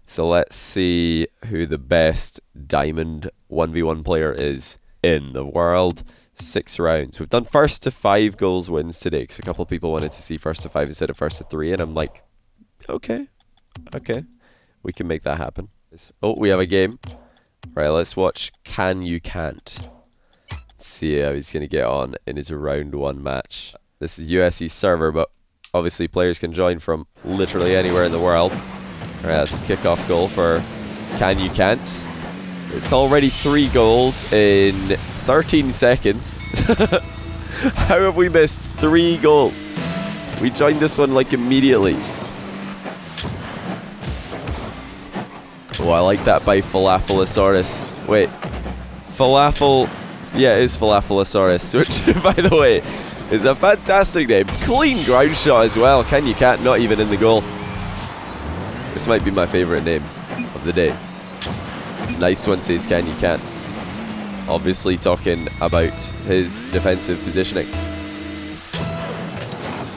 So let's see who the best Diamond 1v1 player is in the world. 6 rounds. We've done first to 5 goals wins today because a couple of people wanted to see first to 5 instead of first to 3, and I'm like, okay, we can make that happen. Oh, we have a game. Right, let's watch Can You Can't. Let's see how he's going to get on in his round 1 match. This is USC server, but obviously players can join from literally anywhere in the world. Alright, that's a kickoff goal for Can You Can't. It's already 3 goals in 13 seconds. How have we missed 3 goals? We joined this one like immediately. Oh, I like that by Falafelosaurus. Wait, Falafel... Yeah, it is Falafelosaurus, which, by the way, is a fantastic name. Clean ground shot as well. Can You Can't, not even in the goal. This might be my favourite name of the day. Nice one says Can You Can't. Obviously talking about his defensive positioning.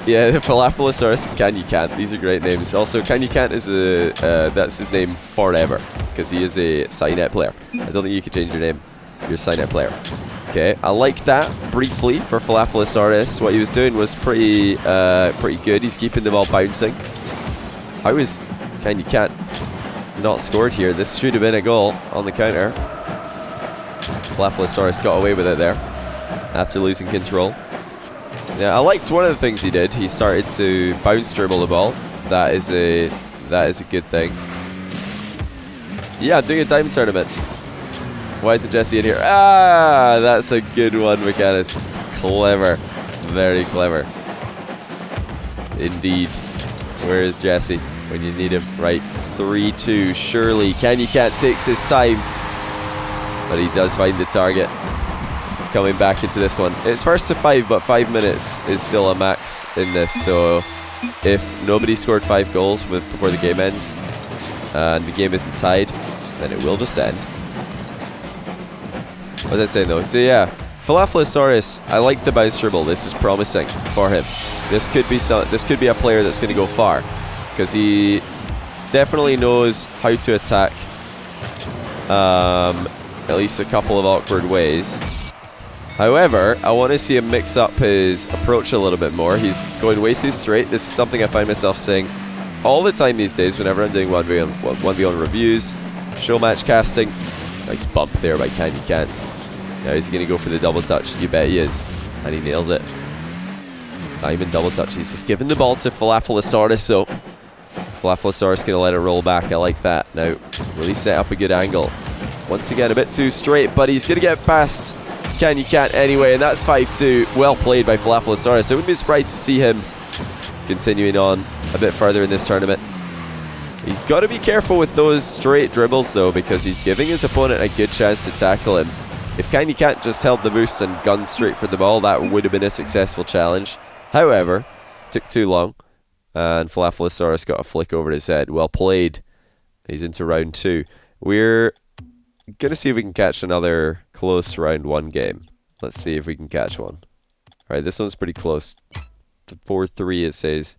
Yeah, the Falafelosaurus and Can You Can't. These are great names. Also, Can You Can't is that's his name forever because he is a Cynet player. I don't think you can change your name. You're a Cynet player. Okay, I like that briefly for Falafelosaurus. What he was doing was pretty good. He's keeping the ball bouncing. How is Can You Can't not scored here? This should have been a goal on the counter. Falafelosaurus got away with it there after losing control. Yeah, I liked one of the things he did. He started to bounce dribble the ball. That is a good thing. Yeah, doing a diamond tournament. Why isn't Jesse in here? Ah, that's a good one, Mechanus. Clever. Very clever. Indeed. Where is Jesse when you need him? Right, 3-2. Surely Can You Can't takes his time, but he does find the target. He's coming back into this one. It's first to 5, but 5 minutes is still a max in this. So if nobody scored 5 goals before the game ends, and the game isn't tied, then it will just end. What was I saying though? So yeah, Falafelosaurus, I like the bounce dribble. This is promising for him. This could be a player that's going to go far because he definitely knows how to attack. At least a couple of awkward ways. However, I want to see him mix up his approach a little bit more. He's going way too straight. This is something I find myself saying all the time these days whenever I'm doing 1v1 reviews, show match casting. Nice bump there by Can You Can't. Now he's going to go for the double touch. You bet he is. And he nails it. Diamond double touch. He's just giving the ball to Falafelosaurus, so Falafelosaurus going to let it roll back. I like that. Now, really set up a good angle. Once again, a bit too straight, but he's going to get past Can You Can't anyway, and that's 5-2. Well played by Falafelosaurus. I wouldn't be surprised to see him continuing on a bit further in this tournament. He's got to be careful with those straight dribbles, though, because he's giving his opponent a good chance to tackle him. If Can You Can't just held the boost and gunned straight for the ball, that would have been a successful challenge. However, took too long, and Falafelosaurus got a flick over his head. Well played. He's into round 2. We're going to see if we can catch another close round 1 game. Let's see if we can catch one. Alright, this one's pretty close. 4-3 it says.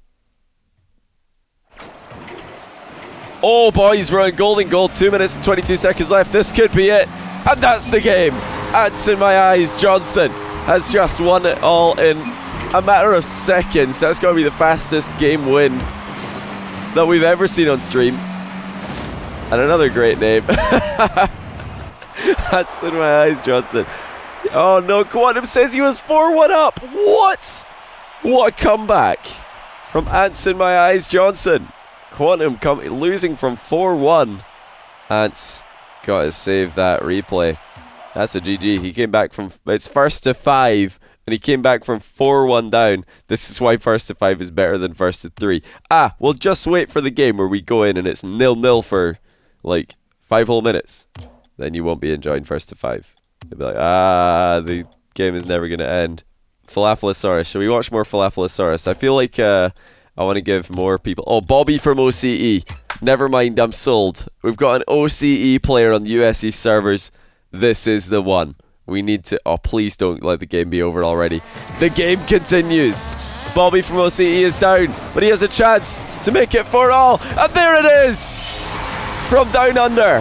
Oh boys, we're on golden goal. 2 minutes and 22 seconds left. This could be it. And that's the game. Ants in my eyes. Johnson has just won it all in a matter of seconds. That's going to be the fastest game win that we've ever seen on stream. And another great name. Ants in my eyes, Johnson. Oh no, Quantum says he was 4-1 up. What? What a comeback from Ants in my eyes, Johnson. Quantum losing from 4-1. Ants got to save that replay. That's a GG. He came back from... It's first to 5, and he came back from 4-1 down. This is why first to 5 is better than first to 3. Ah, we'll just wait for the game where we go in and it's 0-0 for, like, 5 whole minutes. Then you won't be enjoying first to 5. You'll be like, the game is never going to end. Falafelosaurus. Shall we watch more Falafelosaurus? I feel like... I want to give more people... Oh, Bobby from OCE. Never mind, I'm sold. We've got an OCE player on USC servers. This is the one. We need to... Oh, please don't let the game be over already. The game continues. Bobby from OCE is down, but he has a chance to make it for all. And there it is. from down under.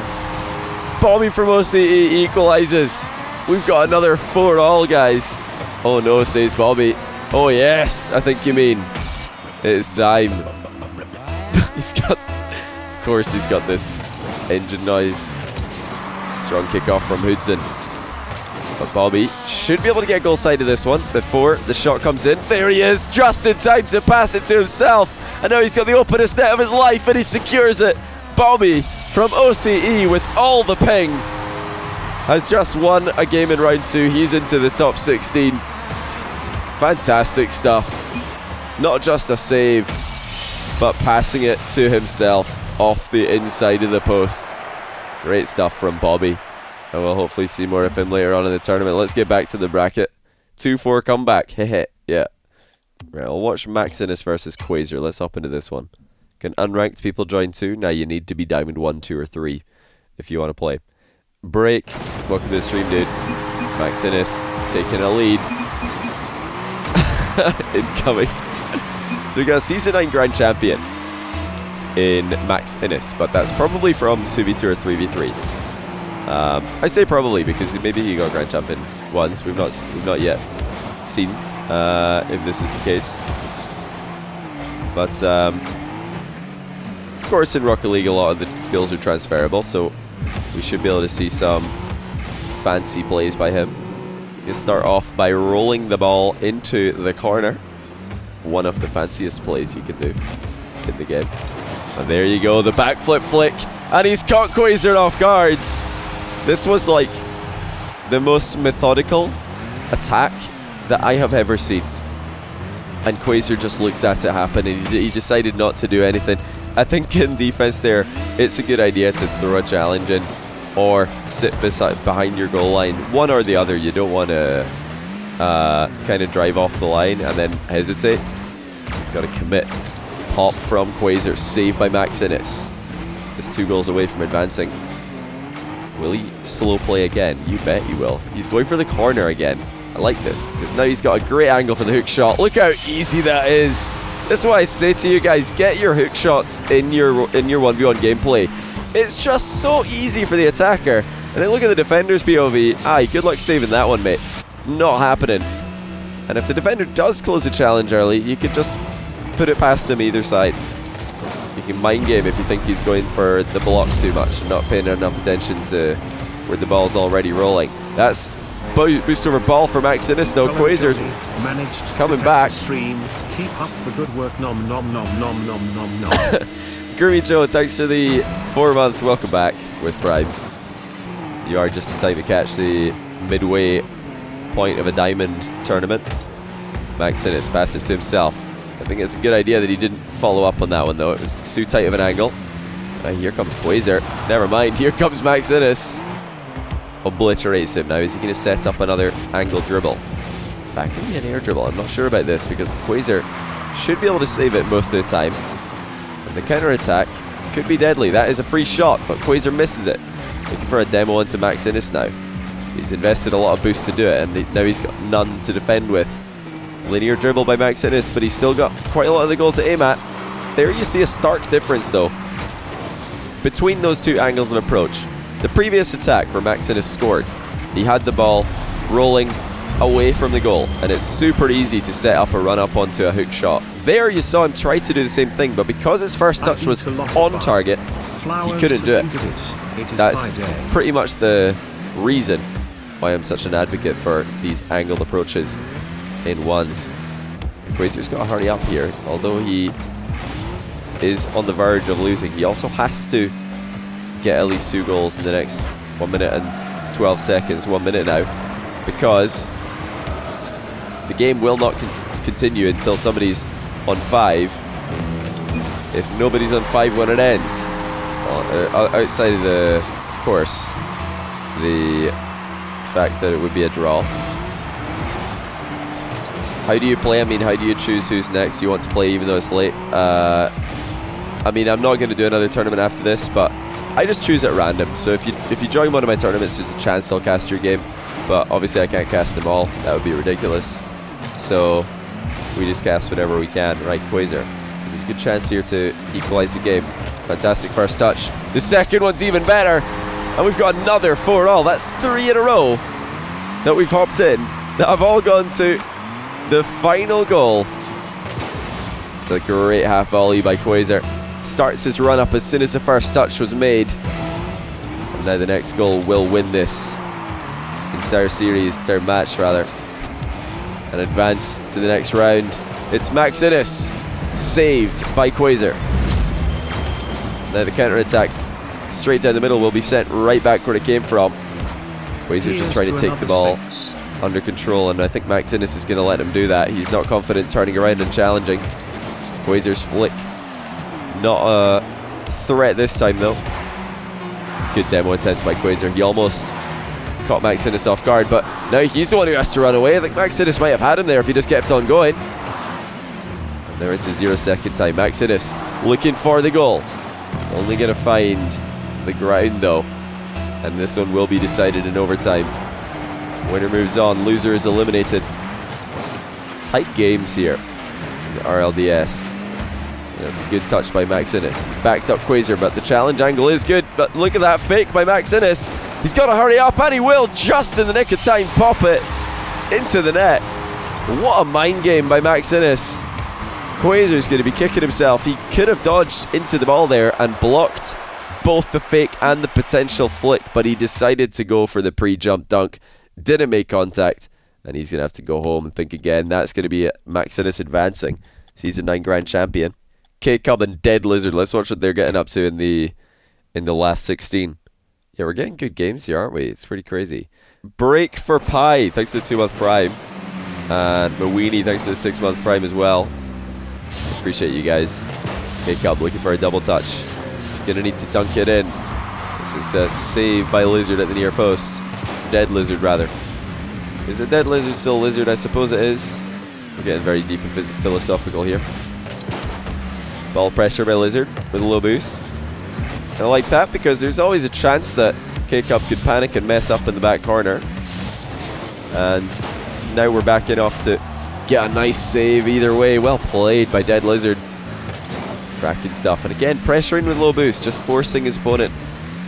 Bobby from OCE equalizes. We've got another 4-all, guys. Oh no, says Bobby. Oh yes, I think you mean. It's time. He's got, of course he's got this engine noise. Strong kickoff from Hoodson. But Bobby should be able to get goal side of this one before the shot comes in. There he is, just in time to pass it to himself. And now he's got the openest net of his life and he secures it. Bobby from OCE with all the ping has just won a game in round 2. He's into the top 16. Fantastic stuff. Not just a save, but passing it to himself off the inside of the post. Great stuff from Bobby. And we'll hopefully see more of him later on in the tournament. Let's get back to the bracket. 2-4 comeback. Hehe. Yeah. Right, I'll watch Max Innes versus Quasar. Let's hop into this one. Can unranked people join too? Now you need to be Diamond 1, 2, or 3 if you want to play. Break. Welcome to the stream, dude. Max Innes taking a lead. Incoming. So we got a Season 9 Grand Champion in Max Innes, but that's probably from 2v2 or 3v3. I say probably because maybe he got Grand Champion once. We've not yet seen if this is the case. But of course, in Rocket League, a lot of the skills are transferable, so we should be able to see some fancy plays by him. He's going to start off by rolling the ball into the corner. One of the fanciest plays you can do in the game. And there you go, the backflip flick. And he's caught Quasar off guard. This was like the most methodical attack that I have ever seen. And Quasar just looked at it happen and he decided not to do anything. I think in defense there, it's a good idea to throw a challenge in or sit behind your goal line. One or the other. You don't want to kind of drive off the line and then hesitate. Got to commit. Pop from Quasar, saved by Max Innes. This is 2 goals away from advancing. Will he slow play again? You bet he will. He's going for the corner again. I like this, because now he's got a great angle for the hook shot. Look how easy that is. That's why I say to you guys, get your hook shots in your 1v1 gameplay. It's just so easy for the attacker. And then look at the defender's POV. Aye, good luck saving that one, mate. Not happening. And if the defender does close a challenge early, you could just put it past him either side. You can mind game if you think he's going for the block too much and not paying enough attention to where the ball's already rolling. That's boost over ball for Max Innes though. Quasar's coming back. Keep up the good work. Nom nom nom nom nom nom nom. Gurmy Joe, thanks for the 4-month welcome back with Prime. You are just in time to catch the midway point of a diamond tournament. Max Innes passed it to himself. I think it's a good idea that he didn't follow up on that one though. It was too tight of an angle. Here comes Quasar. Never mind. Here comes Max Innes. Obliterates him now. Is he going to set up another angle dribble? It's in fact going to be an air dribble. I'm not sure about this because Quasar should be able to save it most of the time. And the counter attack could be deadly. That is a free shot, but Quasar misses it. Looking for a demo into Max Innes now. He's invested a lot of boost to do it, and now he's got none to defend with. Linear dribble by Max Innes, but he's still got quite a lot of the goal to aim at. There you see a stark difference though between those two angles of approach. The previous attack where Max Innes scored, he had the ball rolling away from the goal, and it's super easy to set up a run up onto a hook shot. There you saw him try to do the same thing, but because his first touch was on target, he couldn't do it. That's pretty much the reason why I'm such an advocate for these angled approaches in ones. Quasar's got to hurry up here, although he is on the verge of losing. He also has to get at least 2 goals in the next 1 minute and 12 seconds, 1 minute now, because the game will not continue until somebody's on 5. If nobody's on 5 when it ends, outside of of course, the fact that it would be a draw. How do you play? I mean, how do you choose who's next you want to play even though it's late? I mean, I'm not going to do another tournament after this, but I just choose at random. So if you join one of my tournaments, there's a chance I'll cast your game, but obviously I can't cast them all. That would be ridiculous. So we just cast whatever we can, right, Quasar? There's a good chance here to equalize the game Fantastic first touch. The second one's even better. And we've got another 4-all. That's 3 in a row that we've hopped in, that have all gone to the final goal. It's a great half volley by Quasar. Starts his run up as soon as the first touch was made. And now the next goal will win this entire match rather. And advance to the next round. It's Max Innes, saved by Quasar. Now the counter-attack straight down the middle will be sent right back where it came from. Quasar just trying to take the ball under control, and I think Max Innes is going to let him do that. He's not confident turning around and challenging. Quasar's flick, not a threat this time though. Good demo attempt by Quasar. He almost caught Max Innes off guard, but now he's the one who has to run away. I think Max Innes might have had him there if he just kept on going. And there it's a 0-second time. Max Innes looking for the goal. He's only going to find the ground though, and this one will be decided in overtime. Winner moves on, loser is eliminated. Tight games here in the RLDS. That's a good touch by Max Innes. He's backed up Quasar, but the challenge angle is good. But look at that fake by Max Innes. He's got to hurry up, and he will, just in the nick of time, pop it into the net. What a mind game by Max Innes. Quasar's going to be kicking himself. He could have dodged into the ball there and blocked both the fake and the potential flick, but he decided to go for the pre-jump dunk. Didn't make contact, and he's going to have to go home and think again. That's going to be Max Innes advancing. Season 9 Grand Champion. K-Cub and Dead Lizard. Let's watch what they're getting up to in the last 16. Yeah, we're getting good games here, aren't we? It's pretty crazy. Break for Pi, thanks to the 2-month Prime. And Mawini, thanks to the 6-month Prime as well. Appreciate you guys. K-Cub looking for a double touch. He's going to need to dunk it in. This is a save by Lizard at the near post. Dead Lizard, rather. Is it Dead Lizard still Lizard? I suppose it is. We're getting very deep and philosophical here. Ball pressure by Lizard with a low boost. And I like that because there's always a chance that K-Cup could panic and mess up in the back corner. And now we're backing off to get a nice save either way. Well played by Dead Lizard. Cracking stuff. And again, pressuring with low boost, just forcing his opponent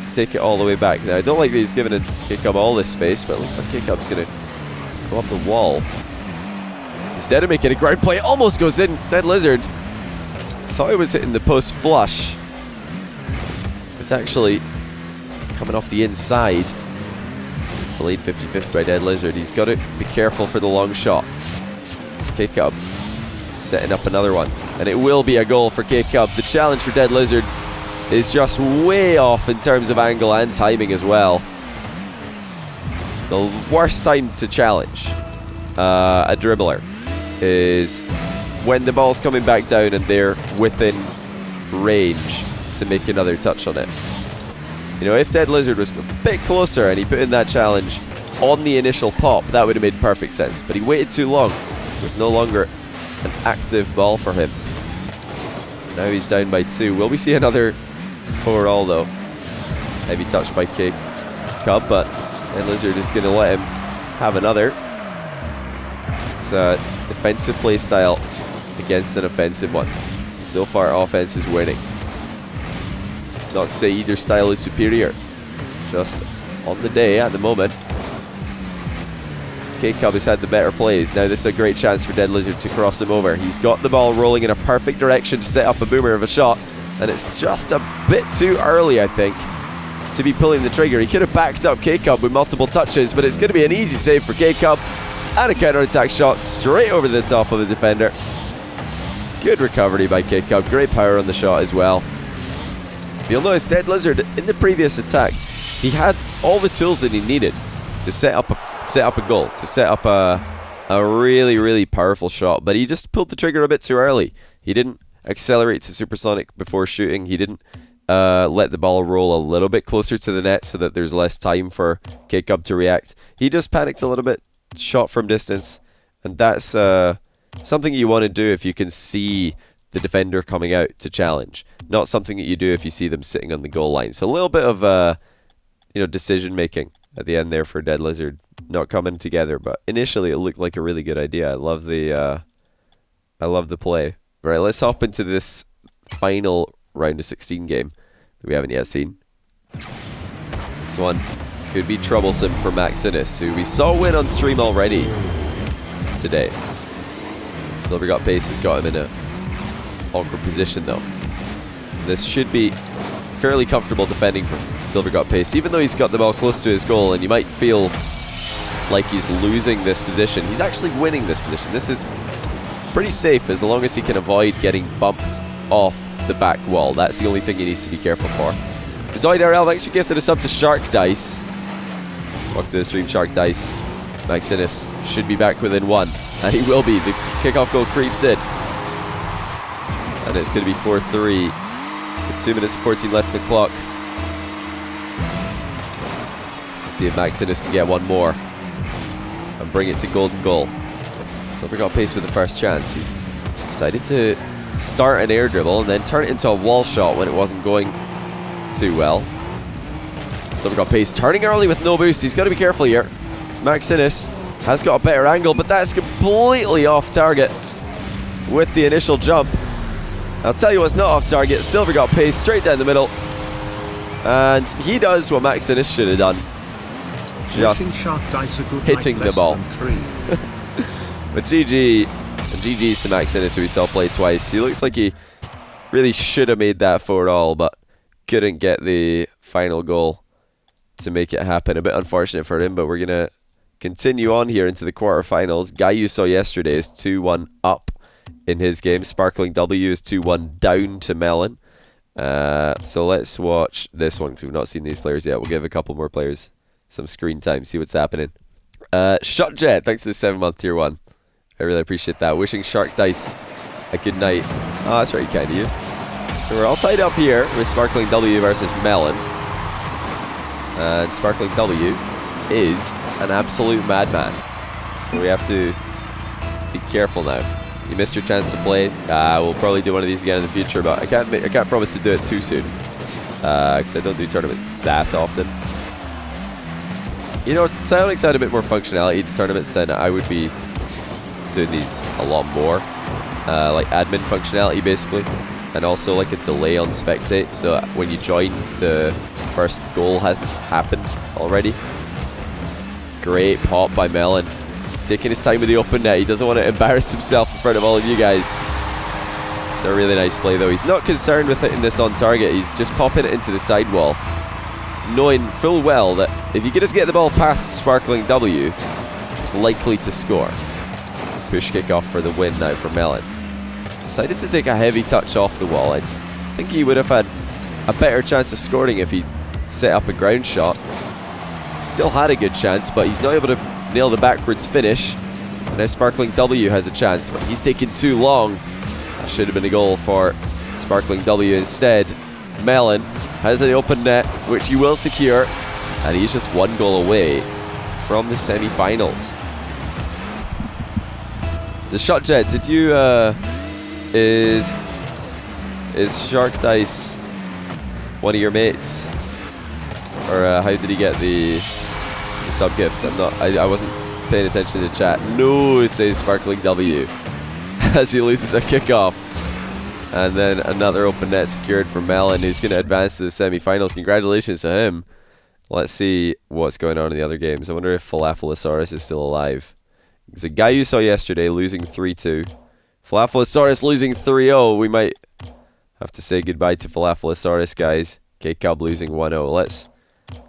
to take it all the way back. Now, I don't like that he's giving K-Cup all this space, but it looks like K-Cup's going to go up the wall. Instead of making a ground play, it almost goes in. Dead Lizard thought he was hitting the post flush. It was actually coming off the inside. Delayed 55th by Dead Lizard. He's got to be careful for the long shot. It's K-Cub setting up another one. And it will be a goal for K-Cub. The challenge for Dead Lizard is just way off in terms of angle and timing as well. The worst time to challenge a dribbler is when the ball's coming back down and they're within range to make another touch on it. You know, if Dead Lizard was a bit closer and he put in that challenge on the initial pop, that would have made perfect sense. But he waited too long. It was no longer an active ball for him. Now he's down by 2. Will we see another 4-all though? Heavy touch by K-Cub, but Dead Lizard is going to let him have another. It's a defensive play style against an offensive one. So far, offense is winning. Not to say either style is superior. Just on the day at the moment, K-Cub has had the better plays. Now this is a great chance for Dead Lizard to cross him over. He's got the ball rolling in a perfect direction to set up a boomer of a shot, and it's just a bit too early, I think, to be pulling the trigger. He could have backed up K-Cub with multiple touches, but it's going to be an easy save for K-Cub, and a counter-attack shot straight over the top of the defender. Good recovery by K-Cub. Great power on the shot as well. You'll notice Dead Lizard in the previous attack, he had all the tools that he needed to set up a goal, to set up a really, really powerful shot, but he just pulled the trigger a bit too early. He didn't accelerate to supersonic before shooting. He didn't let the ball roll a little bit closer to the net so that there's less time for K-Cub to react. He just panicked a little bit, shot from distance, and that's something you want to do if you can see the defender coming out to challenge. Not something that you do if you see them sitting on the goal line. So a little bit of decision making at the end there for Dead Lizard, not coming together, but initially it looked like a really good idea. I love the play. Right, let's hop into this final round of 16 game that we haven't yet seen. This one could be troublesome for Max Innes, who we saw win on stream already today. Silver Got Pace has got him in a awkward position though. This should be fairly comfortable defending for Silver Got Pace, even though he's got the ball close to his goal and you might feel like he's losing this position. He's actually winning this position. This is pretty safe as long as he can avoid getting bumped off the back wall. That's the only thing he needs to be careful for. Zoid RL, thanks for gifting us up to Shark Dice. Welcome to the stream, Shark Dice. Max Innes should be back within 1, and he will be. The kickoff goal creeps in, and it's going to be 4-3 with 2 minutes and 14 left in the clock. Let's see if Max Innes can get one more and bring it to golden goal. Silver Got Pace with the first chance. He's decided to start an air dribble and then turn it into a wall shot when it wasn't going too well. Silver Got Pace turning early with no boost. He's got to be careful here. Max Innes has got a better angle, but that's completely off target with the initial jump. I'll tell you what's not off target. Silver Got Pace straight down the middle, and he does what Max Innes should have done. Just hitting the ball. But GG's to Max Innes, who we saw play twice. He looks like he really should have made that 4-all, but couldn't get the final goal to make it happen. A bit unfortunate for him, but we're going to continue on here into the quarterfinals. Guy you saw yesterday is 2-1 up in his game. Sparkling W is 2-1 down to Melon. So let's watch this one, because we've not seen these players yet. We'll give a couple more players some screen time, see what's happening. Shotjet, thanks to the 7-month tier 1. I really appreciate that. Wishing Shark Dice a good night. Oh, that's very kind of you. So we're all tied up here with Sparkling W versus Melon. And Sparkling W is an absolute madman. So we have to be careful now. You missed your chance to play. We'll probably do one of these again in the future, but I can't promise to do it too soon. Because I don't do tournaments that often. You know, Psyonix had a bit more functionality to tournaments, then I would be doing these a lot more. Like admin functionality, basically. And also like a delay on spectate, so when you join, the first goal hasn't happened already. Great pop by Melon. He's taking his time with the open net. He doesn't want to embarrass himself in front of all of you guys. It's a really nice play, though. He's not concerned with hitting this on target. He's just popping it into the sidewall, knowing full well that if you can just get the ball past Sparkling W, it's likely to score. Push kickoff for the win now for Melon. Decided to take a heavy touch off the wall. I think he would have had a better chance of scoring if he set up a ground shot. Still had a good chance, but he's not able to nail the backwards finish. And now Sparkling W has a chance, but he's taking too long. That should have been a goal for Sparkling W instead. Melon has an open net, which he will secure, and he's just one goal away from the semi-finals. The Shot Jet, did you is Shark Dice one of your mates, or how did he get the sub gift? I wasn't paying attention to chat. No, says Sparkling W as he loses a kickoff, and then another open net secured for Melon, who's going to advance to the semi-finals. Congratulations to him. Let's see what's going on in the other games. I wonder if Falafelosaurus is still alive. It's a guy you saw yesterday losing 3-2. Falafelosaurus losing 3-0. We might have to say goodbye to Falafelosaurus, guys. K-Cub losing 1-0. Let's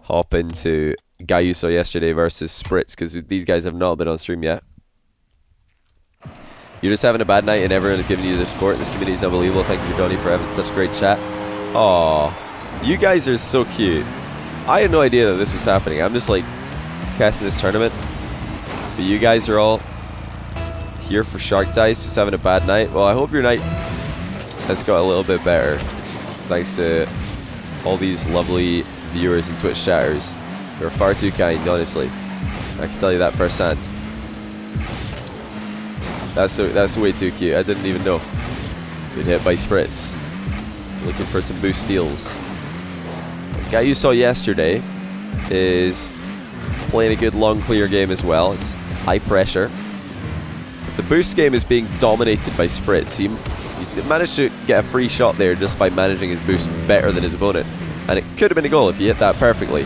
hop into guy you saw yesterday versus Spritz, because these guys have not been on stream yet. You're just having a bad night and everyone is giving you their support. This community is unbelievable. Thank you, Donnie, for having such a great chat. Aw, you guys are so cute. I had no idea that this was happening. I'm just like casting this tournament. But you guys are all here for Shark Dice, just having a bad night. Well, I hope your night has got a little bit better. Thanks to all these lovely viewers and Twitch chatters. They're far too kind, honestly. I can tell you that firsthand. That's way too cute. I didn't even know. Good hit by Spritz. Looking for some boost steals. The guy you saw yesterday is playing a good long clear game as well. It's high pressure. The boost game is being dominated by Spritz. He's managed to get a free shot there just by managing his boost better than his opponent. And it could have been a goal if he hit that perfectly.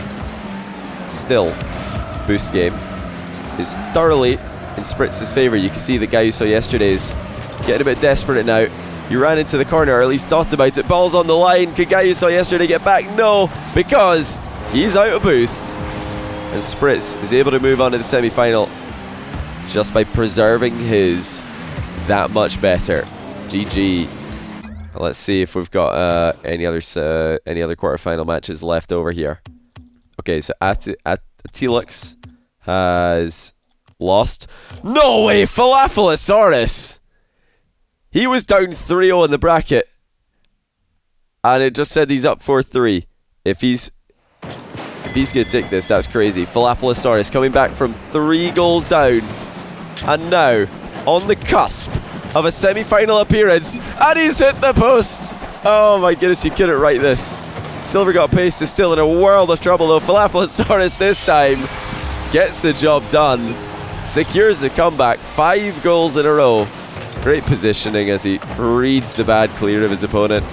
Still, boost game is thoroughly in Spritz's favour. You can see the guy you saw yesterday's getting a bit desperate now. He ran into the corner, or at least thought about it. Ball's on the line. Could guy you saw yesterday get back? No, because he's out of boost. And Spritz is able to move on to the semi-final just by preserving his that much better. GG. Let's see if we've got any other quarterfinal matches left over here. Okay, so Atelix has lost. No way, Falafelisaurus! He was down 3-0 in the bracket, and it just said he's up 4-3. If he's gonna take this, that's crazy. Falafelisaurus coming back from 3 goals down, and now on the cusp of a semi-final appearance, and he's hit the post. Oh my goodness, you couldn't write this. Silver Got Paste is still in a world of trouble though. Falafelisaurus this time gets the job done, secures the comeback, 5 goals in a row. Great positioning as he reads the bad clear of his opponent.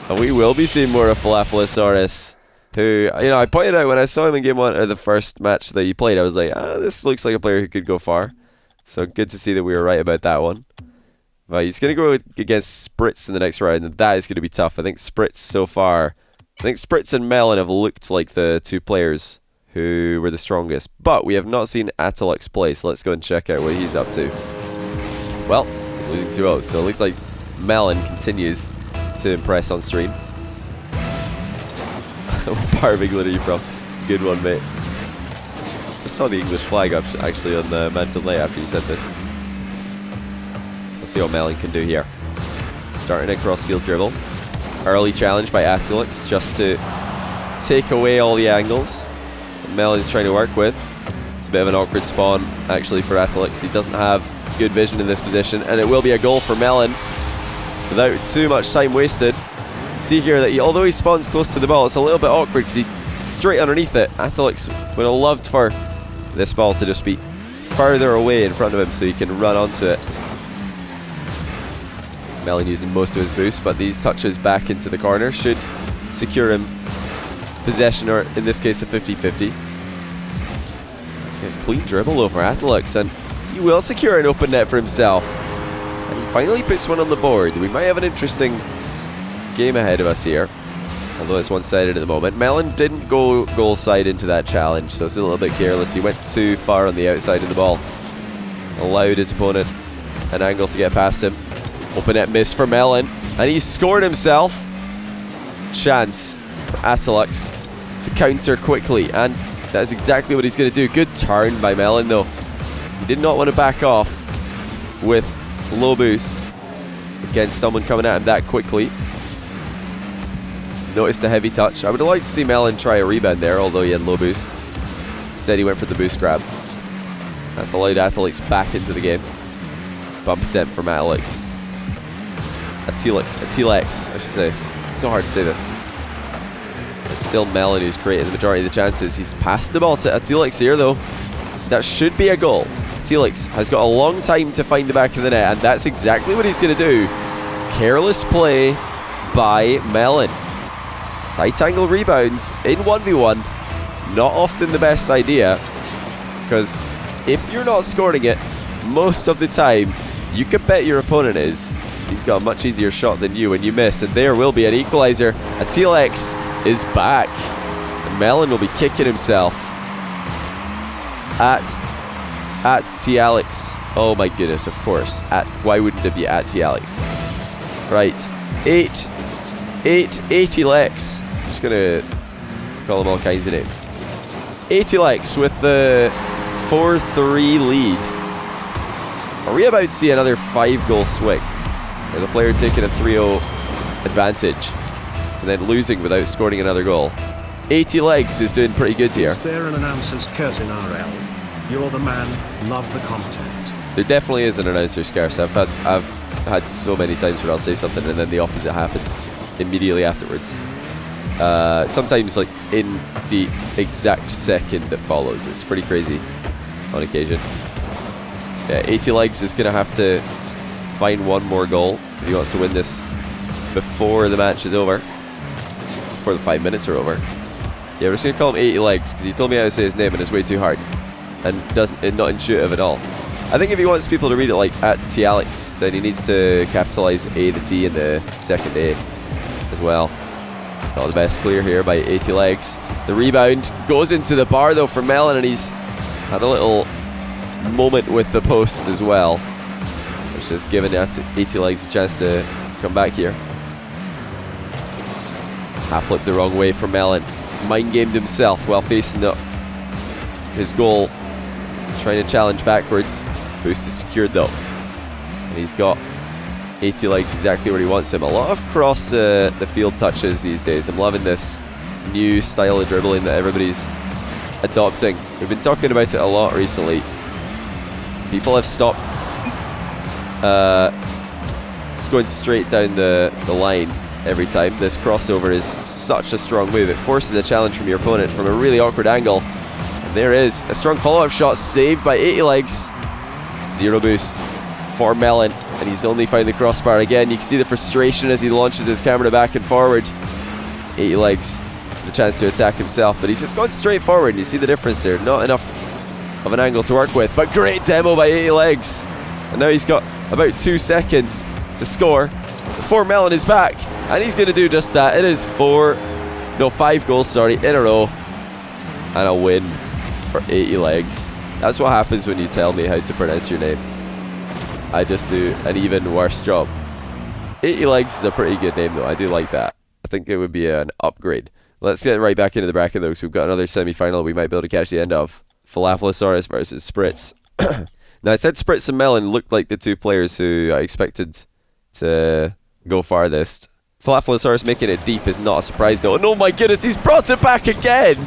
And we will be seeing more of Falafelisaurus, who, you know, I pointed out when I saw him in game 1, or the first match that he played, I was like, this looks like a player who could go far. So good to see that we were right about that one. But he's going to go against Spritz in the next round, and that is going to be tough. I think Spritz so far, Spritz and Melon have looked like the 2 players who were the strongest. But we have not seen Atelix play, so let's go and check out what he's up to. Well, he's losing 2-0, so it looks like Melon continues to impress on stream. Power big literally from. Good one, mate. Just saw the English flag up actually on the Manfield Light after you said this. Let's see what Melon can do here. Starting a crossfield dribble. Early challenge by Atelix just to take away all the angles that Melon's trying to work with. It's a bit of an awkward spawn actually for Atelix. He doesn't have good vision in this position, and it will be a goal for Melon without too much time wasted. See here that although he spawns close to the ball, it's a little bit awkward because he's straight underneath it. Atelix would have loved for this ball to just be further away in front of him so he can run onto it. Melon using most of his boost, but these touches back into the corner should secure him possession, or in this case a 50-50. Clean dribble over Atelix, and he will secure an open net for himself. And he finally puts one on the board. We might have an interesting game ahead of us here, although it's one-sided at the moment. Melon didn't go goal side into that challenge, so it's a little bit careless. He went too far on the outside of the ball, allowed his opponent an angle to get past him. Open net miss for Melon, and he scored himself. Chance for Atelix to counter quickly, and that's exactly what he's going to do. Good turn by Melon though. He did not want to back off with low boost against someone coming at him that quickly. Notice the heavy touch. I would have liked to see Melon try a rebound there, although he had low boost. Instead he went for the boost grab. That's allowed Atelix back into the game. Bump attempt from Atelix. Atelix, I should say. It's so hard to say this. It's still Melon who's creating the majority of the chances. He's passed the ball to Atelix here though. That should be a goal. Atelix has got a long time to find the back of the net, and that's exactly what he's going to do. Careless play by Melon. Tight angle rebounds in 1v1. Not often the best idea, because if you're not scoring it most of the time, you can bet your opponent is. He's got a much easier shot than you when you miss, and there will be an equalizer. Atelix is back, and Melon will be kicking himself at T-Alex. Oh my goodness, of course. Why wouldn't it be at T-Alex? Right, 80lex. Just gonna call him all kinds of names. 80lex with the 4-3 lead. Are we about to see another 5-goal swing? Or the player taking a 3-0 advantage and then losing without scoring another goal? 80legs is doing pretty good here. Is there an announcer's curse in RL? You're the man. Love the content. There definitely is an announcer's curse. I've had so many times where I'll say something and then the opposite happens immediately afterwards. Sometimes like in the exact second that follows. It's pretty crazy on occasion. Yeah, 80legs is going to have to find one more goal if he wants to win this before the match is over. Before the 5 minutes are over. Yeah, we're just going to call him 80 Legs because he told me how to say his name and it's way too hard. And not intuitive at all. I think if he wants people to read it like at T Alex, then he needs to capitalise the A, the T, and the second A as well. Not the best clear here by 80 Legs. The rebound goes into the bar though for Melon, and he's had a little moment with the post as well. It's just giving 80 Legs a chance to come back here. Half flipped the wrong way for Melon. He's mind gamed himself while facing up his goal. Trying to challenge backwards. Boost is secured though. And he's got 80 Legs exactly where he wants him. A lot of cross the field touches these days. I'm loving this new style of dribbling that everybody's adopting. We've been talking about it a lot recently. People have stopped just going straight down the line every time. This crossover is such a strong move. It forces a challenge from your opponent from a really awkward angle. And there is a strong follow-up shot saved by 80 Legs. Zero boost for Melon, and he's only found the crossbar again. You can see the frustration as he launches his camera back and forward. 80 Legs, the chance to attack himself, but he's just gone straight forward, and you see the difference there. Not enough of an angle to work with, but great demo by 80 Legs. And now he's got about 2 seconds to score before Melon is back, and he's going to do just that. It is 5 goals, sorry, in a row, and a win for 80 Legs. That's what happens when you tell me how to pronounce your name. I just do an even worse job. 80 Legs is a pretty good name though. I do like that. I think it would be an upgrade. Let's get right back into the bracket though, because we've got another semi-final we might be able to catch the end of. Falafelosaurus versus Spritz. Now I said Spritz and Melon looked like the two players who I expected to go farthest. Falafelosaurus making it deep is not a surprise though. And oh my goodness, he's brought it back again!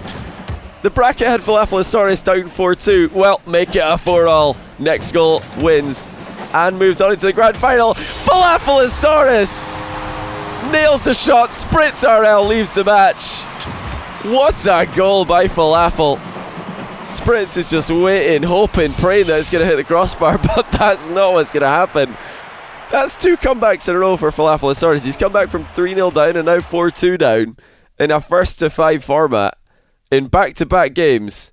The bracket had Falafelosaurus down 4-2. Well, make it a 4-all. Next goal wins and moves on into the grand final. Falafelosaurus nails the shot. Spritz RL leaves the match. What a goal by Falafel. Spritz is just waiting, hoping, praying that it's going to hit the crossbar, but that's not what's going to happen. That's 2 comebacks in a row for Falafelosaurus. He's come back from 3-0 down and now 4-2 down in a 1-to-5 format in back-to-back games,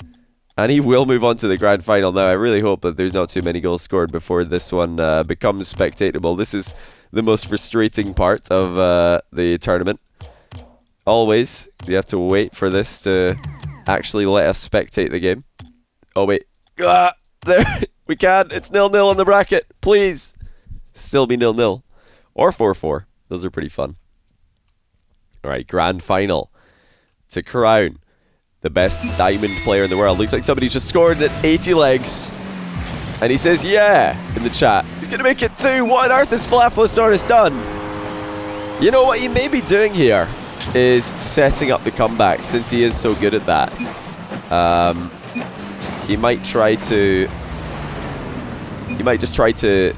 and he will move on to the grand final now. I really hope that there's not too many goals scored before this one becomes spectatable. This is the most frustrating part of the tournament. Always, you have to wait for this to actually let us spectate the game. Oh wait, there, we can. It's 0-0 in the bracket. Please, still be 0-0 or 4-4. Those are pretty fun. All right, grand final to crown the best diamond player in the world. Looks like somebody just scored and it's 80 Legs. And he says, yeah, in the chat. He's going to make it 2. What on earth has Falafelosaurus done? You know what he may be doing here is setting up the comeback, since he is so good at that. He might just try to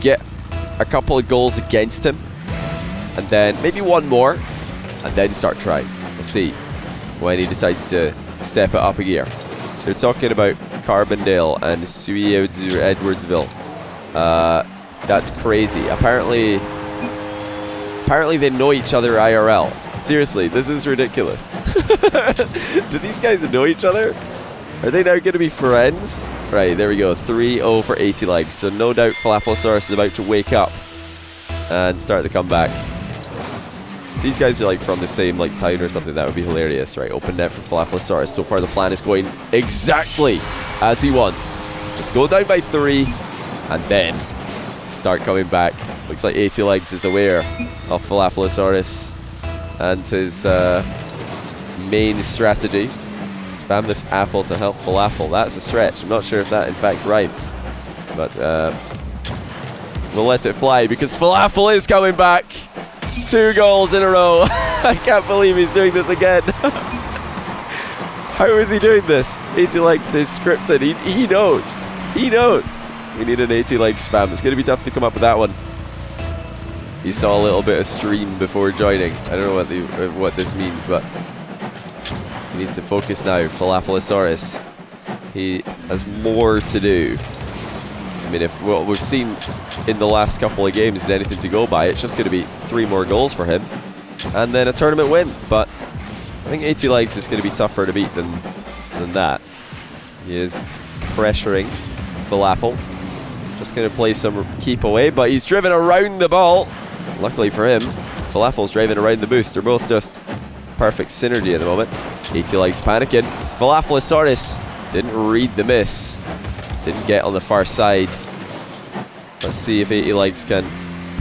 get a couple of goals against him. And then maybe one more. And then start trying. We'll see when he decides to step it up a gear. They're talking about Carbondale and Edwardsville. That's crazy. Apparently they know each other IRL. Seriously, this is ridiculous. Do these guys know each other? Are they now going to be friends? Right, there we go. 3-0 for 80 Legs. So no doubt Falafelosaurus is about to wake up and start the comeback. If these guys are like from the same like town or something, that would be hilarious. Right, open net for Falafelosaurus. So far the plan is going exactly as he wants. Just go down by 3 and then start coming back. Looks like 80 Legs is aware of Falafelosaurus and his main strategy. Spam this apple to help Falafel. That's a stretch. I'm not sure if that in fact rhymes, but we'll let it fly because Falafel is coming back. 2 goals in a row. I can't believe he's doing this again. How is he doing this? 80 Legs is scripted. He knows. He knows. We need an 80 Leg spam. It's going to be tough to come up with that one. He saw a little bit of stream before joining. I don't know what this means, but he needs to focus now. Falafelosaurus. He has more to do I mean, if what we've seen in the last couple of games is anything to go by, it's just going to be 3 more goals for him, and then a tournament win. But I think 80 legs is going to be tougher to beat than that. He is pressuring Falafel. Just going to play some keep away, but he's driven around the ball. Luckily for him, Falafel's driving around the boost. They're both just perfect synergy at the moment. 80 legs panicking. Falafelisaurus didn't read the miss. Didn't get on the far side. Let's see if 80 legs can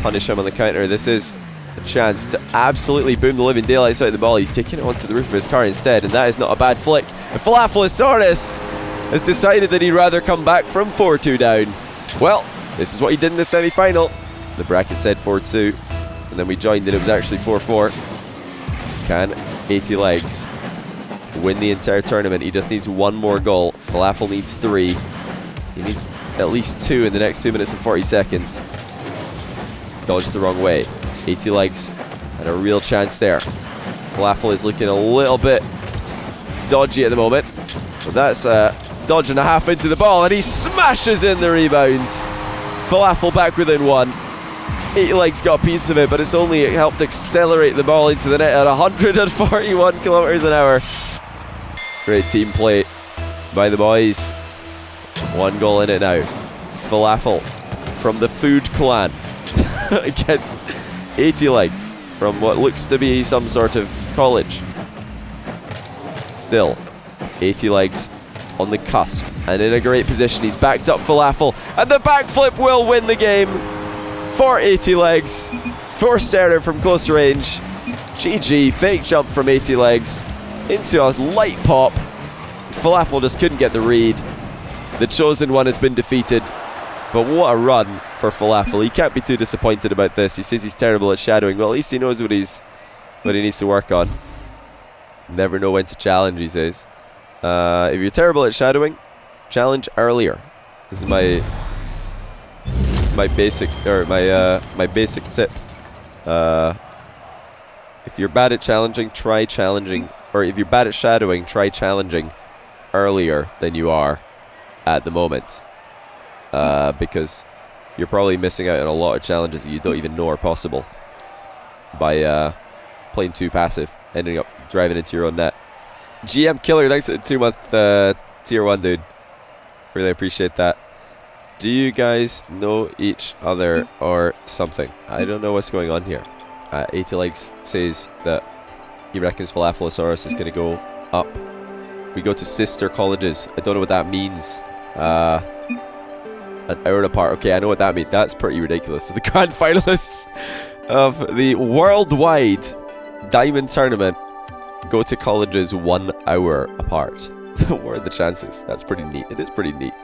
punish him on the counter. This is a chance to absolutely boom the living daylights out of the ball. He's taking it onto the roof of his car instead, and that is not a bad flick. And Falafelisaurus has decided that he'd rather come back from 4-2 down. Well, this is what he did in the semi-final. The bracket said 4-2, and then we joined and it was actually 4-4. Can 80 legs win the entire tournament? He just needs 1 more goal. Falafel needs 3. He needs at least 2 in the next 2 minutes and 40 seconds. Dodged the wrong way. 80 legs and a real chance there. Falafel is looking a little bit dodgy at the moment, but that's a dodge and a half into the ball, and he smashes in the rebound. Falafel back within 1. 80 legs got a piece of it, but it's only helped accelerate the ball into the net at 141 kilometers an hour. Great team play by the boys. 1 goal in it now. Falafel from the Food Clan against 80 legs from what looks to be some sort of college. Still, 80 legs on the cusp and in a great position. He's backed up Falafel, and the backflip will win the game for 80 legs. Forced error from close range. GG, fake jump from 80 legs into a light pop. Falafel just couldn't get the read. The chosen one has been defeated, but what a run for Falafel. He can't be too disappointed about this. He says he's terrible at shadowing. Well, at least he knows what he needs to work on. Never know when to challenge, he says. If you're terrible at shadowing, challenge earlier. This is my basic tip. If you're bad at challenging, try challenging, or if you're bad at shadowing, try challenging earlier than you are at the moment, because you're probably missing out on a lot of challenges that you don't even know are possible by playing too passive, ending up driving into your own net. GM Killer, thanks for the 2-month tier 1, dude. Really appreciate that. Do you guys know each other or something? I don't know what's going on here. 80 Legs says that he reckons Falafelisaurus is going to go up. We go to sister colleges. I don't know what that means. An hour apart. Okay, I know what that means. That's pretty ridiculous. The grand finalists of the worldwide Diamond Tournament go to colleges 1 hour apart. What are the chances? That's pretty neat. It is pretty neat.